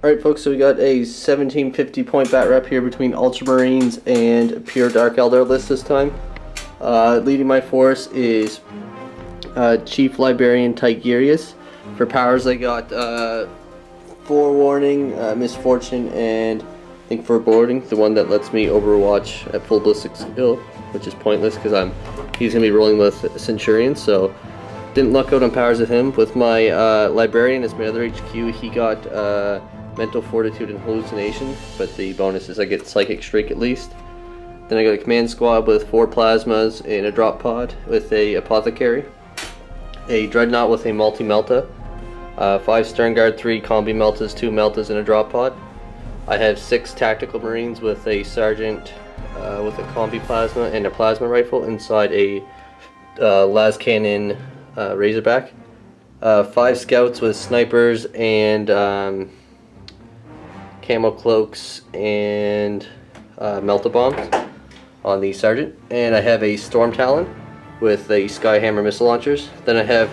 Alright folks, so we got a 1750 point Batrep here between Ultramarines and pure Dark Eldar list this time. Leading my force is Chief Librarian Tigurius. For powers I got Forewarning, Misfortune, and I think Foreboding, the one that lets me overwatch at full ballistic skill, which is pointless because he's going to be rolling with Centurions, so didn't luck out on powers with him. With my Librarian as my other HQ, he got Mental Fortitude and Hallucination, but the bonus is I get Psychic Streak at least. Then I got a command squad with 4 plasmas and a drop pod with a apothecary, a dreadnought with a multi-melta, 5 stern guard, 3 combi meltas, 2 meltas, and a drop pod. I have 6 tactical marines with a sergeant with a combi plasma and a plasma rifle inside a las cannon razorback, 5 scouts with snipers and camo cloaks and melta bombs on the sergeant, and I have a storm talon with a skyhammer missile launchers. Then I have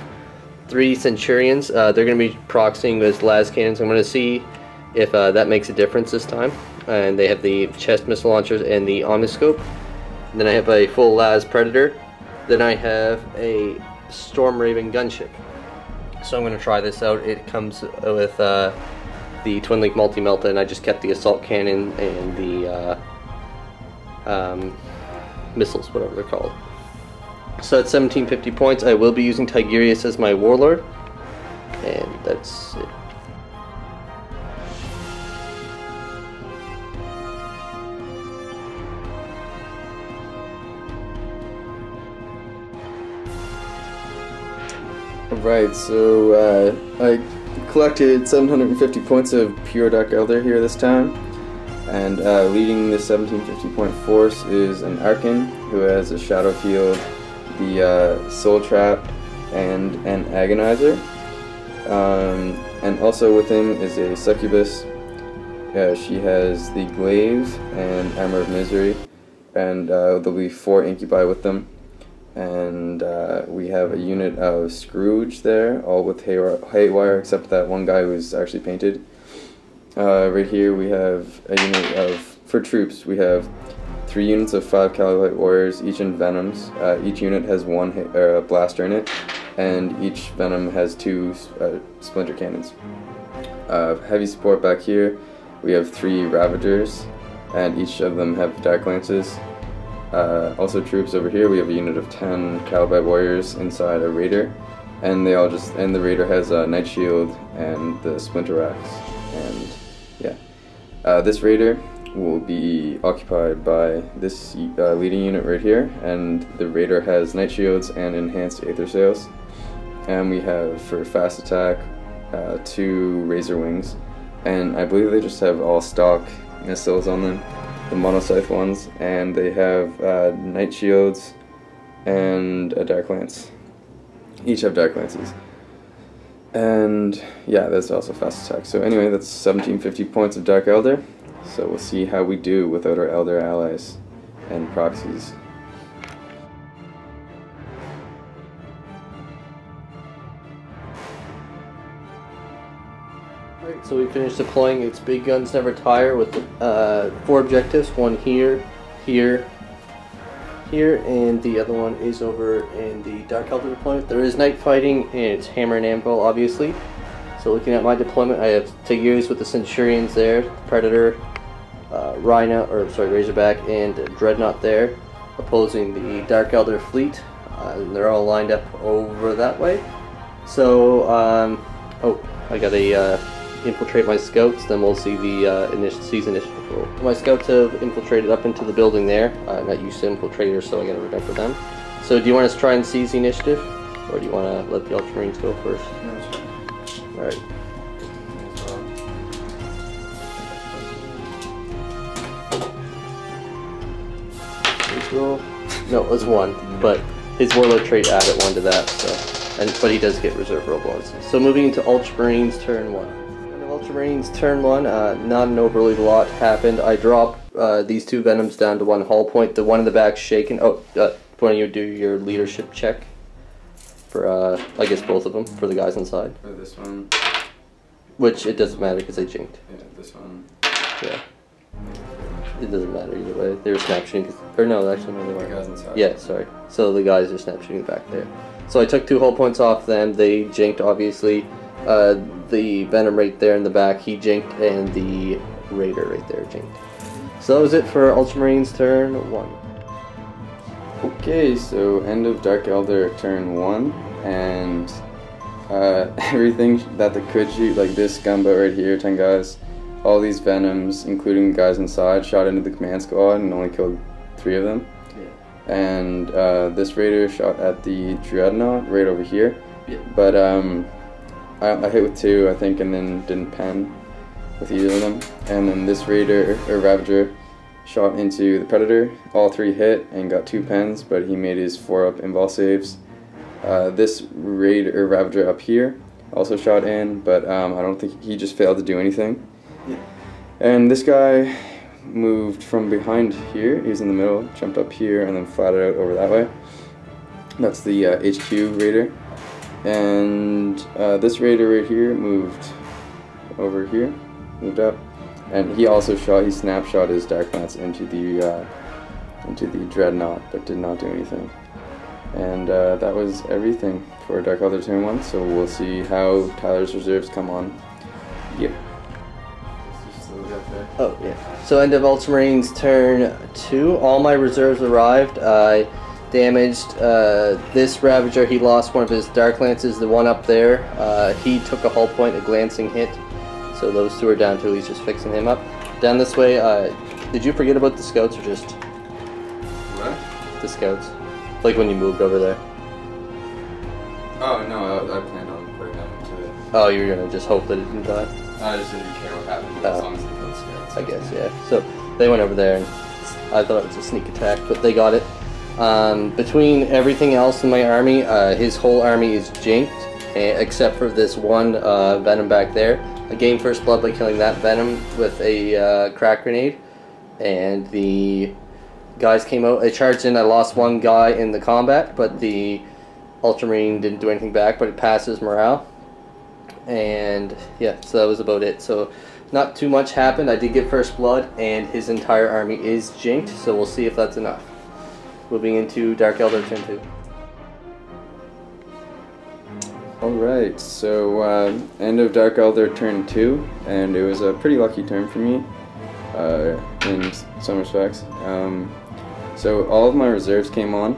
3 centurions. They're going to be proxying with las cannons. I'm going to see if that makes a difference this time. And they have the chest missile launchers and the omniscope. And then I have a full las predator. Then I have a storm raven gunship. So I'm going to try this out. It comes with the twin link multi-melta, and I just kept the assault cannon and the missiles, whatever they're called. So at 1750 points, I will be using Tigurius as my warlord, and that's it. Alright, so I collected 750 points of pure Dark Eldar here this time, and leading the 1750 point force is an Archon who has a Shadow Field, the Soul Trap, and an Agonizer. And also with him is a Succubus. She has the Glaive and Armor of Misery, and there'll be 4 Incubi with them. And we have a unit of Scrooge there, all with Haywire except that one guy who's actually painted. Right here we have a unit of, for troops, we have 3 units of 5 Calibrite Warriors, each in Venoms. Each unit has 1 blaster in it, and each Venom has 2 splinter cannons. Heavy support back here, we have 3 Ravagers, and each of them have Dark Lances. Also troops over here, we have a unit of 10 Calibrite Warriors inside a Raider, and the Raider has a Night Shield and the Splinter Racks, and yeah. This Raider will be occupied by this leading unit right here, and the Raider has Night Shields and Enhanced Aether Sails. And we have, for fast attack, 2 Razor Wings, and I believe they just have all stock missiles on them, the monoscythe ones, and they have Night Shields and a Dark Lance. Each have Dark Lances. And yeah, that's also fast attack. So anyway, that's 1750 points of Dark Eldar. So we'll see how we do without our Eldar allies and proxies. Alright, so we finished deploying its Big Guns Never Tire with 4 objectives, one here, here, here, and the other one is over in the Dark Eldar deployment. There is night fighting, and it's Hammer and Anvil, obviously. So looking at my deployment, I have Tigurius with the Centurions there, Predator, Razorback, and Dreadnought there, opposing the Dark Eldar fleet. And they're all lined up over that way. So, oh, I gotta infiltrate my scouts, then we'll see the seize initiative roll. My scouts have infiltrated up into the building there. I'm not used to infiltrators, so I gotta remember them. So do you want us to try and seize the initiative? Or do you want to let the Ultramarines go first? No, alright. Roll. No, it was 1, but his warlord trait added 1 to that, so but he does get reserve roll bonuses. So moving into Ultramarines turn 1. In Ultramarines turn 1, not an overly lot happened. I dropped these 2 Venoms down to 1 hull point. The one in the back shaken. Oh, why don't you do your leadership check for I guess both of them for the guys inside. For this one, Which it doesn't matter because they jinked. Yeah, this one. Yeah. It doesn't matter either way. They were snap shooting. Or no, actually, no, they weren't. The guys inside. Yeah, sorry. So the guys are snap shooting back there. So I took 2 hull points off them. They jinked, obviously. The Venom right there in the back, he jinked, and the Raider right there jinked. So that was it for Ultramarines turn 1. Okay, so end of Dark Eldar turn 1, and everything that they could shoot, like this gunboat right here, 10 guys, all these Venoms, including guys inside, shot into the command squad and only killed 3 of them. Yeah. And this Raider shot at the Dreadnought right over here. Yeah. But I hit with 2, I think, and then didn't pen with either of them. And then this Raider, or Ravager, shot into the Predator. All 3 hit and got 2 pens, but he made his 4-up invul saves. This Raider, or Ravager up here, also shot in, but I don't think he just failed to do anything. Yeah. And this guy moved from behind here, he was in the middle, jumped up here, and then flatted out over that way. That's the HQ Raider. And this Raider right here moved over here, moved up, and he also shot, he snapshot his Dark Lance into the Dreadnought, but did not do anything. And that was everything for Dark Eldar turn 1, so we'll see how Tyler's reserves come on. Yep. Oh, yeah. So end of Ultramarines turn 2, all my reserves arrived. I damaged this Ravager, he lost one of his Dark Lances, the one up there. He took a hull point, a glancing hit. So those 2 are down too, he's just fixing him up. Down this way, did you forget about the scouts or just... What? The scouts. Like when you moved over there. Oh, no, I planned on putting them into it. Oh, you were gonna just hope that it didn't die? I just didn't care what happened as long as they killed scouts. I guess, yeah. So they went over there and I thought it was a sneak attack, but they got it. Between everything else in my army, his whole army is jinked, except for this one Venom back there. I gained first blood by killing that Venom with a crack grenade, and the guys came out. I charged in, I lost 1 guy in the combat, but the Ultramarine didn't do anything back, but it passes morale. And yeah, so that was about it. So not too much happened. I did get first blood, and his entire army is jinked, so we'll see if that's enough. Moving into Dark Eldar turn 2. Alright, so end of Dark Eldar turn 2, and it was a pretty lucky turn for me in some respects. So all of my reserves came on.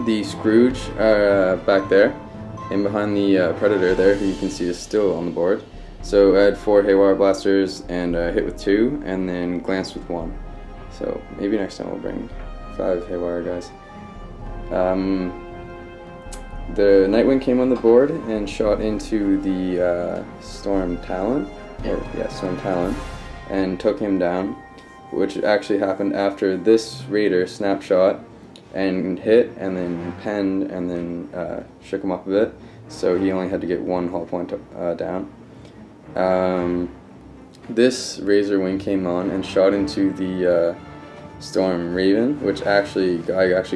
The Scrooge back there, and behind the Predator there, who you can see is still on the board. So I had 4 Haywire Blasters, and hit with 2, and then glanced with 1. So maybe next time we'll bring 5 Haywire guys. The Nightwing came on the board and shot into the Storm Talon, Storm Talon, and took him down, which actually happened after this Raider snapshot and hit, and then penned, and then shook him up a bit, so he only had to get 1 hull point down. This Razor Wing came on and shot into the Storm Raven, which I actually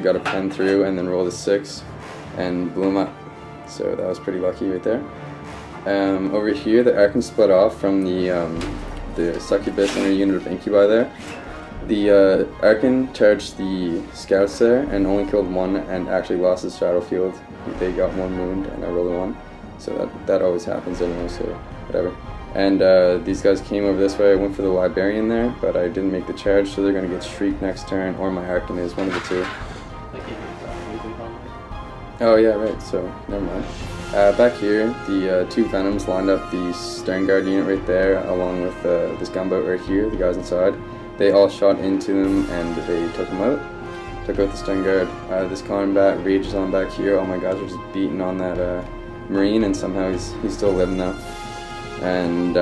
got a pen through and then rolled a 6 and blew him up. So that was pretty lucky right there. Over here, the Archon split off from the Succubus and a unit of Incubi there. The Archon charged the scouts there and only killed 1 and actually lost his shadow field. They got 1 wound and I rolled a 1. So that always happens anyway, so whatever. And these guys came over this way. I went for the Liberian there, but I didn't make the charge, so they're going to get Shriek next turn, or my Archon is, one of the 2. Oh yeah, right, so never mind. Back here, the 2 Venoms lined up the Stern Guard unit right there, along with this gunboat right here, the guys inside. They all shot into them and they took them out. Took out the Stern Guard. This combat rages on back here. Oh my guys are just beating on that Marine, and somehow he's still living though. And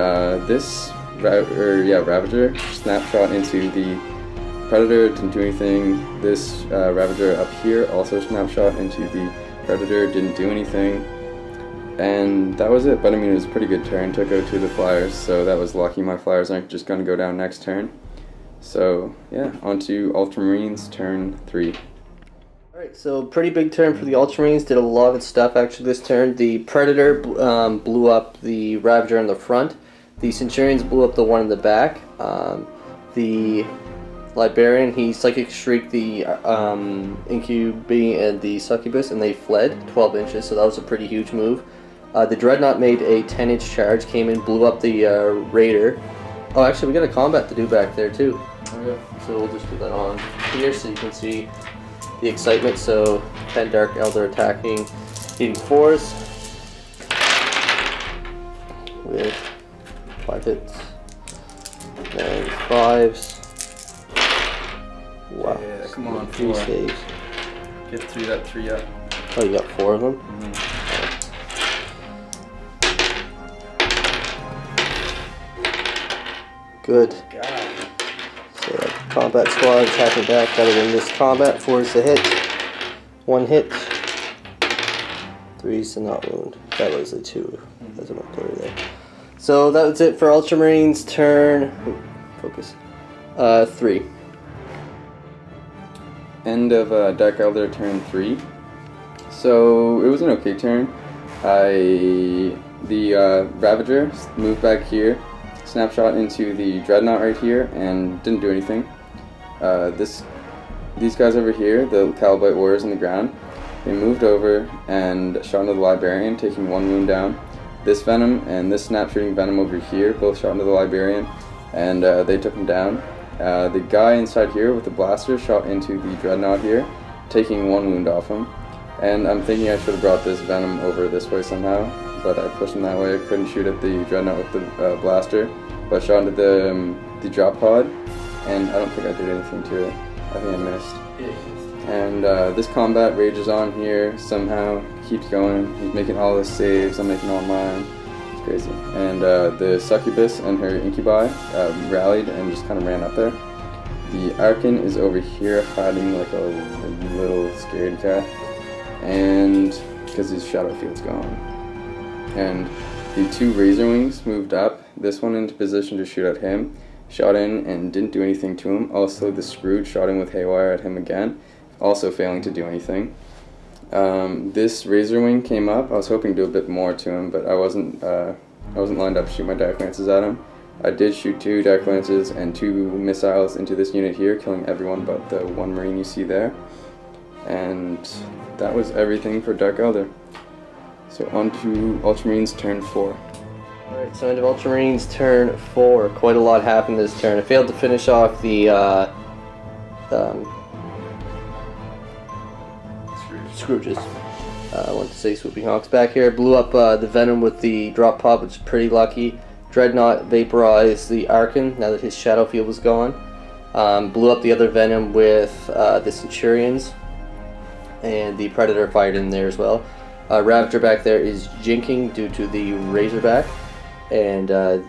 this Ravager snapshot into the Predator, didn't do anything. This Ravager up here also snapshot into the Predator, didn't do anything. And that was it, but I mean it was a pretty good turn. Took out 2 of the Flyers, so that was lucky. My Flyers aren't just going to go down next turn. So yeah, on to Ultramarines turn 3. Alright, Alright, so pretty big turn for the Ultramarines. Did a lot of stuff actually this turn. The Predator blew up the Ravager in the front. The Centurions blew up the one in the back. The Librarian, he Psychic Shrieked the Incubi and the Succubus, and they fled 12 inches, so that was a pretty huge move. The Dreadnought made a 10-inch charge, came in, blew up the Raider. Oh, actually, we got a combat to do back there, too. Okay. So we'll just do that on here so you can see the excitement. So 10 Dark Eldar attacking, hitting 4s with 5 hits and 5s. Wow. Yeah, come on, 3 4. saves. Get through that 3 up. Oh, you got 4 of them? Good. God. So combat squad attacking back. Gotta win this combat. 4 is the hit. 1 hit. 3 is to not wound. That was a 2. That's a much better there. So that was it for Ultramarines turn. Ooh, focus. 3. End of Dark Eldar turn 3. So it was an okay turn. The Ravager moved back here, snapshot into the Dreadnought right here, and didn't do anything. These guys over here, the Calabite Warriors on the ground, they moved over and shot into the Librarian, taking 1 wound down. This Venom and this snap shooting Venom over here both shot into the Librarian, and they took him down. The guy inside here with the blaster shot into the Dreadnought here, taking 1 wound off him. And I'm thinking I should have brought this Venom over this way somehow, but I pushed him that way. I couldn't shoot at the Dreadnought with the blaster, but shot into the drop pod, and I don't think I did anything to it. I think I missed. And this combat rages on here somehow, keeps going. He's making all his saves, I'm making all mine. It's crazy. And the Succubus and her Incubi rallied and just kind of ran up there. The Archon is over here hiding like a little scared cat, and because his shadow field's gone. And the 2 Razor Wings moved up, this one into position to shoot at him, shot in and didn't do anything to him. Also the Scrooge shot in with Haywire at him again, also failing to do anything. This Razor Wing came up. I was hoping to do a bit more to him, but I wasn't lined up to shoot my Dark Lances at him. I did shoot 2 Dark Lances and 2 missiles into this unit here, killing everyone but the 1 Marine you see there. And that was everything for Dark Eldar. So on to Ultramarines turn 4. Alright, so end of Ultramarines turn 4. Quite a lot happened this turn. I failed to finish off the Scrooges. I want to say Swooping Hawks back here. Blew up the Venom with the drop pod, which is pretty lucky. Dreadnought vaporized the Archon now that his shadow field was gone. Blew up the other Venom with the Centurions, and the Predator fired in there as well. Ravager back there is jinking due to the Razorback, and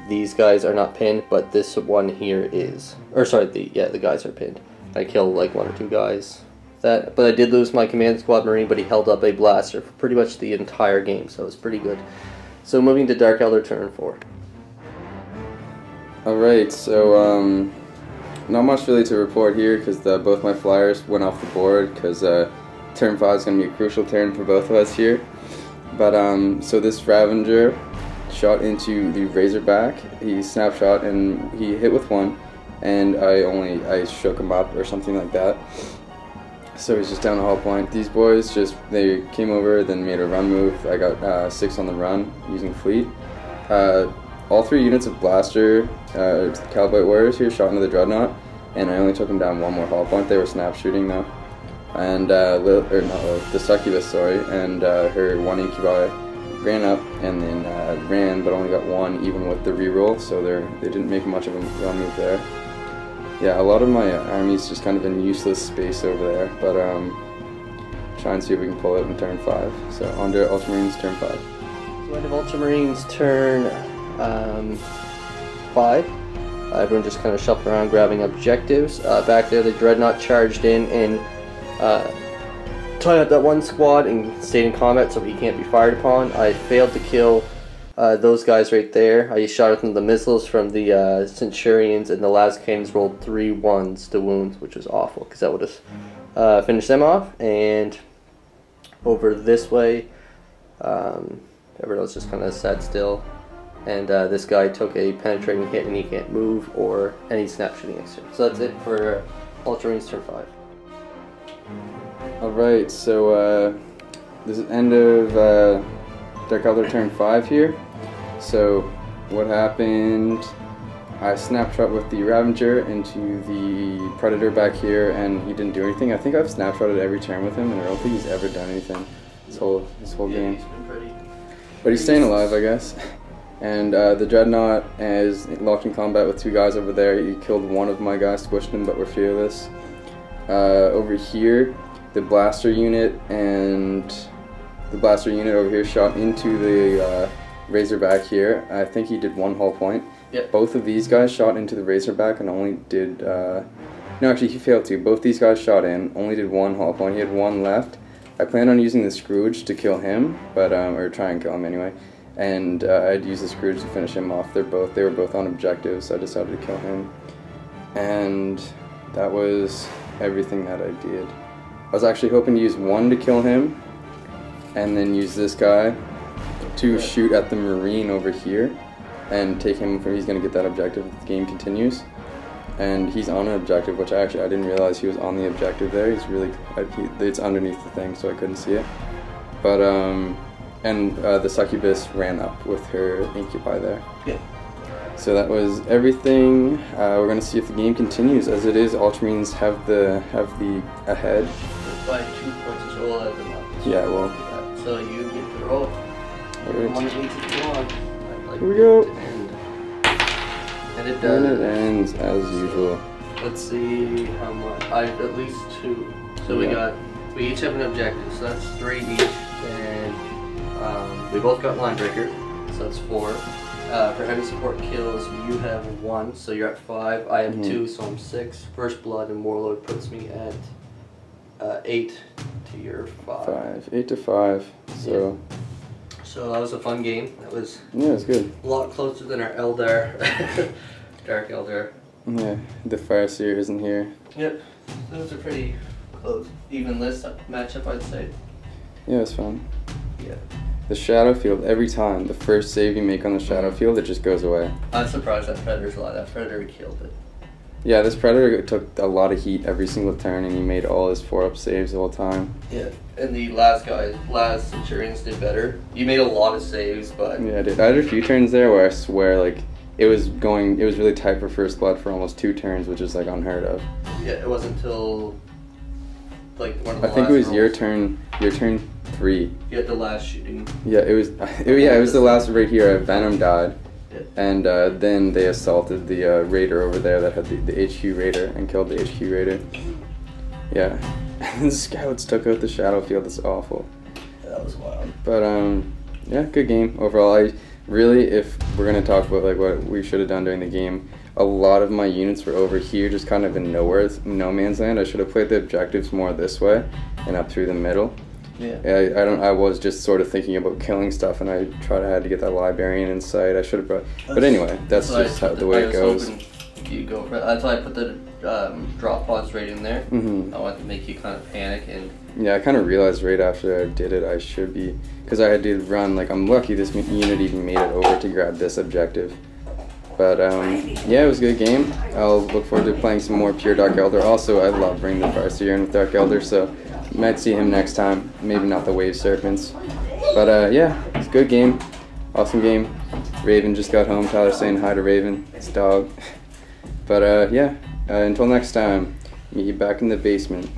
these guys are not pinned, but this one here is. Or sorry, the guys are pinned. I killed like 1 or 2 guys. But I did lose my command squad Marine, but he held up a blaster for pretty much the entire game, so it was pretty good. So moving to Dark Eldar turn 4. Alright, so not much really to report here because both my flyers went off the board because turn 5 is going to be a crucial turn for both of us here. But so this Ravager shot into the Razorback. He snapshot and he hit with 1, and I shook him up or something like that. So he's just down the hull point. These boys they came over, then made a run move. I got 6 on the run using Fleet. All 3 units of Blaster, Calabite Warriors here shot into the Dreadnought, and I only took them down 1 more hull point. They were snap shooting though. And the Succubus, sorry, and her 1 Incubi ran up and then ran, but only got 1 even with the reroll, so they didn't make much of a run move there. Yeah, a lot of my army's just kind of in useless space over there, but try and see if we can pull it in turn 5. So on to Ultramarines turn 5. So end of Ultramarines turn 5. Everyone just kind of shuffled around grabbing objectives. Back there the Dreadnought charged in and tied up that 1 squad and stayed in combat so he can't be fired upon. I failed to kill those guys right there. I shot at them the missiles from the Centurions, and the last cannons rolled 3 1s to wound, which was awful because that would have finish them off, and over this way, everyone's just kind of sat still, and this guy took a penetrating hit and he can't move or any snap shooting extra. So that's it for Ultramarines turn 5. Alright, so this is end of Dark Elder turn 5 here. So what happened, I snapshot with the Ravager into the Predator back here, and he didn't do anything. I think I've snapshotted every turn with him, and I don't think he's ever done anything this whole game. But he's staying alive, I guess. And the Dreadnought is locked in combat with 2 guys over there. He killed one of my guys, squished him, but we're fearless. Over here, the blaster unit over here shot into the Razorback here. I think he did 1 hull point. Yep. Both of these guys shot into the Razorback and only did, no, actually he failed to. Both these guys shot in, only did 1 hull point. He had 1 left. I planned on using the Scrooge to kill him, but, or try and kill him anyway. And I'd use the Scrooge to finish him off. They were both on objectives, so I decided to kill him. And that was everything that I did. I was actually hoping to use 1 to kill him, and then use this guy to shoot at the Marine over here, and take him for he's going to get that objective if the game continues. And he's on an objective, which I didn't realize he was on the objective there. He's really, it's underneath the thing, so I couldn't see it. But, and the Succubus ran up with her Incubi there. Yeah. So that was everything. We're going to see if the game continues. As it is, Ultramarines have the ahead. By 2 points as well as the left. Yeah, well. So you get the roll. Alright. Like Here we go. And it does. And it ends as usual. Let's see how much. At least 2. So Yeah. we each have an objective. So that's 3 each, and we both got line breaker. So that's 4. For heavy support kills, you have 1, so you're at 5. I have 2, so I'm 6. First blood and Warlord puts me at 8 to your 5. 8 to 5. So. Yeah. So that was a fun game. That was Yeah, it was good. a lot closer than our Eldar, Dark Eldar. Yeah, the Fire Seer isn't here. Yep, those are pretty close. Even list matchup, I'd say. Yeah, it was fun. Yeah. The Shadow Field, every time, the first save you make on the Shadow Field, it just goes away. I'm surprised that Predator's alive. That Predator killed it. Yeah, this Predator took a lot of heat every single turn, and he made all his 4-up saves the whole time. Yeah, and the last Centurions did better. You made a lot of saves, but... Yeah, I did. I had a few turns there where I swear, like, it was really tight for first blood for almost 2 turns, which is, like, unheard of. Yeah, it wasn't until, like, one of the I think it was your turn 3. You had the last shooting. Yeah, it was the last right here. Venom died. And then they assaulted the raider over there that had the HQ raider and killed the HQ raider. Yeah. And the scouts took out the Shadow Field. That's awful. Yeah, that was wild. But yeah, good game overall. If we're gonna talk about like what we should have done during the game, a lot of my units were over here, just kind of in no man's land. I should have played the objectives more this way and up through the middle. Yeah. I was just sort of thinking about killing stuff, and I had to get that librarian in sight. I should have brought, but anyway, that's just the way it goes. That's why I put the drop pods right in there. I wanted to make you kind of panic and. Yeah, I kind of realized right after I did it I should be, because I had to run. Like, I'm lucky this unit even made it over to grab this objective. But yeah, it was a good game. I'll look forward to playing some more pure Dark Elder. Also, I love bringing the Fire Seer in with Dark Elder, so you might see him next time. Maybe not the Wave Serpents. But yeah, it's a good game. Awesome game. Raven just got home. Tyler's saying hi to Raven, his dog. But yeah, until next time, meet you back in the basement.